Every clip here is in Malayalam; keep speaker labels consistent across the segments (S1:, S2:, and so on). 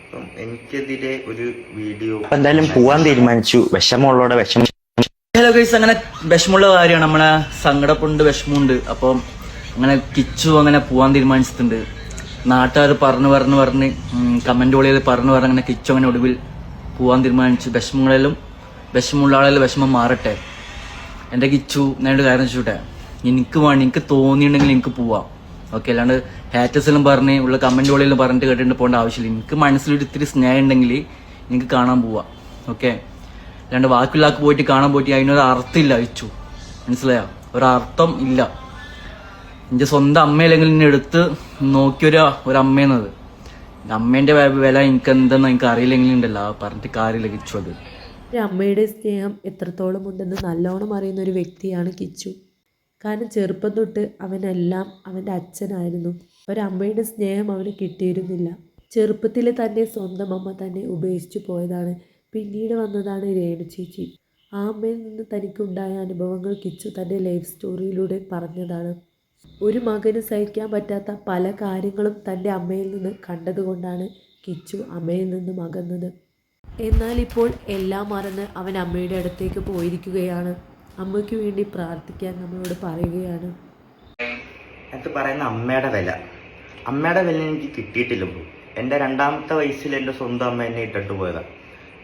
S1: അപ്പം എനിക്കെതിരെ ഒരു വീഡിയോ
S2: എന്തായാലും പോവാൻ തീരുമാനിച്ചു. വിഷമമുള്ളോടെ വിഷമം.
S3: ഹലോ ഗൈസ്, അങ്ങനെ വിഷമമുള്ള കാര്യമാണ്. നമ്മളെ സങ്കടപ്പുണ്ട്, വിഷമമുണ്ട്. അപ്പം അങ്ങനെ കിച്ചു അങ്ങനെ പോവാൻ തീരുമാനിച്ചിട്ടുണ്ട്. നാട്ടുകാർ പറഞ്ഞ് കമന്റ് വഴിയിൽ പറഞ്ഞ് അങ്ങനെ കിച്ചു അങ്ങനെ ഒടുവിൽ പോവാൻ തീരുമാനിച്ചു. വിഷമമുള്ള ആളെല്ലാം വിഷമം മാറട്ടെ. എൻ്റെ കിച്ചു ഞാനൊരു കാര്യം വെച്ചോട്ടെ, എനിക്ക് തോന്നിയിട്ടുണ്ടെങ്കിൽ എനിക്ക് പോവാം. ഓക്കെ, അല്ലാണ്ട് ഹാറ്റേഴ്സിലും പറഞ്ഞ് ഉള്ള കമന്റ് വഴിയിലും പറഞ്ഞിട്ട് കേട്ടിട്ട് പോകേണ്ട ആവശ്യമില്ല. എനിക്ക് മനസ്സിലൊരു ഇത്തിരി സ്നേഹം ഉണ്ടെങ്കിൽ എനിക്ക് കാണാൻ പോവാം. ഓക്കെ, അല്ലാണ്ട് വാക്കില്ലാക്ക് പോയിട്ട് കാണാൻ പോയിട്ട് അതിനൊരു അർത്ഥമില്ല. കിച്ചു മനസ്സിലായ, ഒരർത്ഥം ഇല്ല. എൻ്റെ സ്വന്തം അമ്മയില്ലെങ്കിൽ എന്നെ എടുത്ത് നോക്കിയൊരു അമ്മയെന്നത്. അമ്മേന്റെ വില എനിക്ക് എന്തെന്ന് എനിക്ക് അറിയില്ലെങ്കിൽ ഉണ്ടല്ലോ, പറഞ്ഞിട്ട് കാര്യമില്ല കിച്ചു. അത്
S4: ഒരു അമ്മയുടെ സ്നേഹം എത്രത്തോളം ഉണ്ടെന്ന് നല്ലോണം അറിയുന്ന ഒരു വ്യക്തിയാണ് കിച്ചു. കാരണം ചെറുപ്പം തൊട്ട് അവനെല്ലാം അവൻ്റെ അച്ഛനായിരുന്നു. ഒരമ്മയുടെ സ്നേഹം അവന് കിട്ടിയിരുന്നില്ല. ചെറുപ്പത്തിൽ തന്നെ സ്വന്തം അമ്മ തന്നെ ഉപേക്ഷിച്ചു പോയതാണ്. പിന്നീട് വന്നതാണ് രേണു ചേച്ചി. ആ അമ്മയിൽ നിന്ന് തനിക്കുണ്ടായ അനുഭവങ്ങൾ കിച്ചു തൻ്റെ ലൈഫ് സ്റ്റോറിയിലൂടെ പറഞ്ഞതാണ്. ഒരു മകന് സഹിക്കാൻ പറ്റാത്ത പല കാര്യങ്ങളും തൻ്റെ അമ്മയിൽ നിന്ന് കണ്ടതുകൊണ്ടാണ് കിച്ചു അമ്മയിൽ നിന്നും അകന്നത്. എന്നാൽ ഇപ്പോൾ എല്ലാം മറന്ന് അവൻ അമ്മയുടെ അടുത്തേക്ക് പോയിരിക്കുകയാണ്. അമ്മയ്ക്ക് വേണ്ടി പ്രാർത്ഥിക്കാൻ നമ്മളോട് പറയുകയാണ്.
S1: എനിക്ക് പറയുന്ന അമ്മയുടെ വില എനിക്ക് കിട്ടിയിട്ടില്ല ബ്രോ. എൻ്റെ 2ാമത്തെ വയസ്സിൽ എൻ്റെ സ്വന്തം അമ്മ എന്നെ ഇട്ടിട്ട് പോയതാണ്.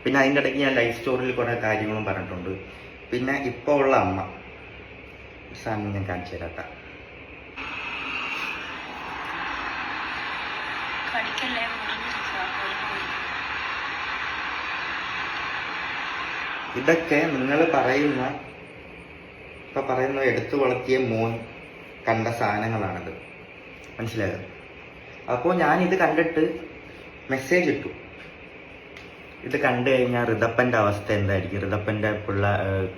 S1: പിന്നെ അതിൻ്റെ ഇടയ്ക്ക് ഞാൻ ലൈഫ് സ്റ്റോറിയിൽ കുറേ കാര്യങ്ങളും പറഞ്ഞിട്ടുണ്ട്. പിന്നെ ഇപ്പോൾ ഉള്ള അമ്മ സാധനം ഞാൻ കാണിച്ചു തരാത്ത. ഇതൊക്കെ നിങ്ങൾ പറയുന്ന എടുത്തു വളർത്തിയ മോൻ കണ്ട സാധനങ്ങളാണിത്, മനസ്സിലായത്? അപ്പോൾ ഞാൻ ഇത് കണ്ടിട്ട് മെസ്സേജ് ഇട്ടു. ഇത് കണ്ടു കഴിഞ്ഞാൽ ഋതപ്പൻ്റെ അവസ്ഥ എന്തായിരിക്കും? ഋതപ്പൻ്റെ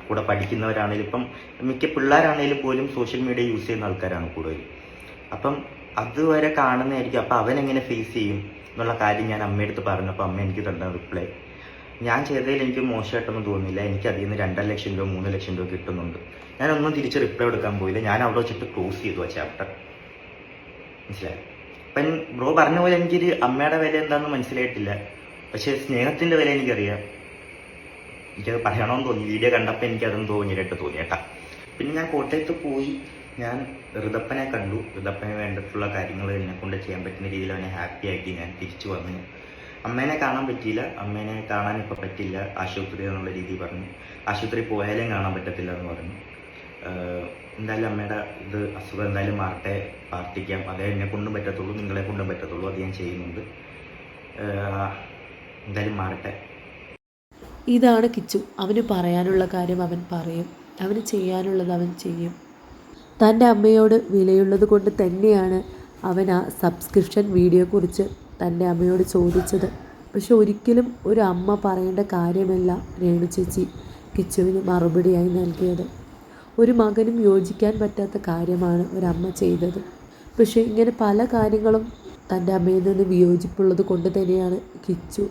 S1: കൂടെ പഠിക്കുന്നവരാണേലും ഇപ്പം മിക്ക പിള്ളേരാണേലും പോലും സോഷ്യൽ മീഡിയ യൂസ് ചെയ്യുന്ന ആൾക്കാരാണ് കൂടുതൽ. അപ്പം അതുവരെ കാണുന്നതായിരിക്കും. അപ്പം അവനെങ്ങനെ ഫേസ് ചെയ്യും എന്നുള്ള കാര്യം ഞാൻ അമ്മയെടുത്ത് പറഞ്ഞപ്പോൾ അമ്മ എനിക്ക് തന്ന റിപ്ലൈ, ഞാൻ ചെയ്തതിൽ എനിക്ക് മോശമായിട്ടൊന്നും തോന്നിയില്ല. എനിക്ക് അതിൽ നിന്ന് 2.5 ലക്ഷം രൂപ 3 ലക്ഷം രൂപ കിട്ടുന്നുണ്ട്. ഞാനൊന്നും തിരിച്ച് റിപ്ലൈ എടുക്കാൻ പോയില്ല. ഞാൻ അവിടെ വെച്ചിട്ട് ക്ലോസ് ചെയ്തു ആ ചാപ്റ്റർ, മനസ്സിലായി? അപ്പം ബ്രോ പറഞ്ഞ പോലെ എനിക്കൊരു അമ്മയുടെ വില എന്താണെന്ന് മനസ്സിലായിട്ടില്ല. പക്ഷേ സ്നേഹത്തിൻ്റെ വില എനിക്കറിയാം. എനിക്കത് പറയണമെന്ന് തോന്നി. വീഡിയോ കണ്ടപ്പോൾ എനിക്കതൊന്നും തോന്നിയിട്ട് കേട്ടാ. പിന്നെ ഞാൻ കോട്ടയത്ത് പോയി ഞാൻ ഋതപ്പനെ കണ്ടു. ഋതപ്പന് വേണ്ടിയിട്ടുള്ള കാര്യങ്ങൾ എന്നെ കൊണ്ട് ചെയ്യാൻ പറ്റുന്ന രീതിയിൽ അവനെ ഹാപ്പി ആക്കി ഞാൻ തിരിച്ചു വന്നു. അമ്മേനെ കാണാൻ പറ്റിയില്ല. അമ്മേനെ കാണാൻ ഇപ്പോൾ പറ്റില്ല, ആശുപത്രി എന്നുള്ള രീതി പറഞ്ഞു. ആശുപത്രി പോയാലും കാണാൻ പറ്റത്തില്ല എന്ന് പറഞ്ഞു. എന്തായാലും അമ്മയുടെ അസുഖം എന്തായാലും മാറട്ടെ, പ്രാർത്ഥിക്കാം. അതേ എന്നെ കൊണ്ടും പറ്റത്തുള്ളൂ, നിങ്ങളെ കൊണ്ടും പറ്റത്തുള്ളൂ. അത് ഞാൻ ചെയ്യുന്നുണ്ട്. എന്തായാലും മാറട്ടെ.
S4: ഇതാണ് കിച്ചു. അവന് പറയാനുള്ള കാര്യം അവൻ പറയും, അവന് ചെയ്യാനുള്ളത് അവൻ ചെയ്യും. തൻ്റെ അമ്മയോട് വിലയുള്ളത് കൊണ്ട് തന്നെയാണ് അവൻ ആ സബ്സ്ക്രിപ്ഷൻ വീഡിയോയെക്കുറിച്ച് തൻ്റെ അമ്മയോട് ചോദിച്ചത്. പക്ഷെ ഒരിക്കലും ഒരു അമ്മ പറയേണ്ട കാര്യമല്ല രേണു ചേച്ചി കിച്ചുവിന് മറുപടിയായി നൽകിയത്. ഒരു മകനും യോജിക്കാൻ പറ്റാത്ത കാര്യമാണ് ഒരമ്മ ചെയ്തത്. പക്ഷേ ഇങ്ങനെ പല കാര്യങ്ങളും തൻ്റെ അമ്മയിൽ നിന്ന് വിയോജിപ്പുള്ളത് കൊണ്ട് തന്നെയാണ് കിച്ചു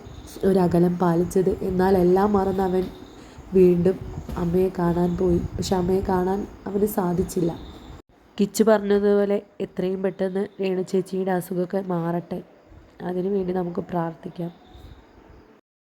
S4: ഒരകലം പാലിച്ചത്. എന്നാൽ എല്ലാം മറന്ന് അവൻ വീണ്ടും അമ്മയെ കാണാൻ പോയി. പക്ഷെ അമ്മയെ കാണാൻ അവന് സാധിച്ചില്ല. കിച്ചു പറഞ്ഞതുപോലെ എത്രയും പെട്ടെന്ന് രേണു ചേച്ചിയുടെ അസുഖമൊക്കെ മാറട്ടെ. അതിനു വേണ്ടി നമുക്ക് പ്രാർത്ഥിക്കാം.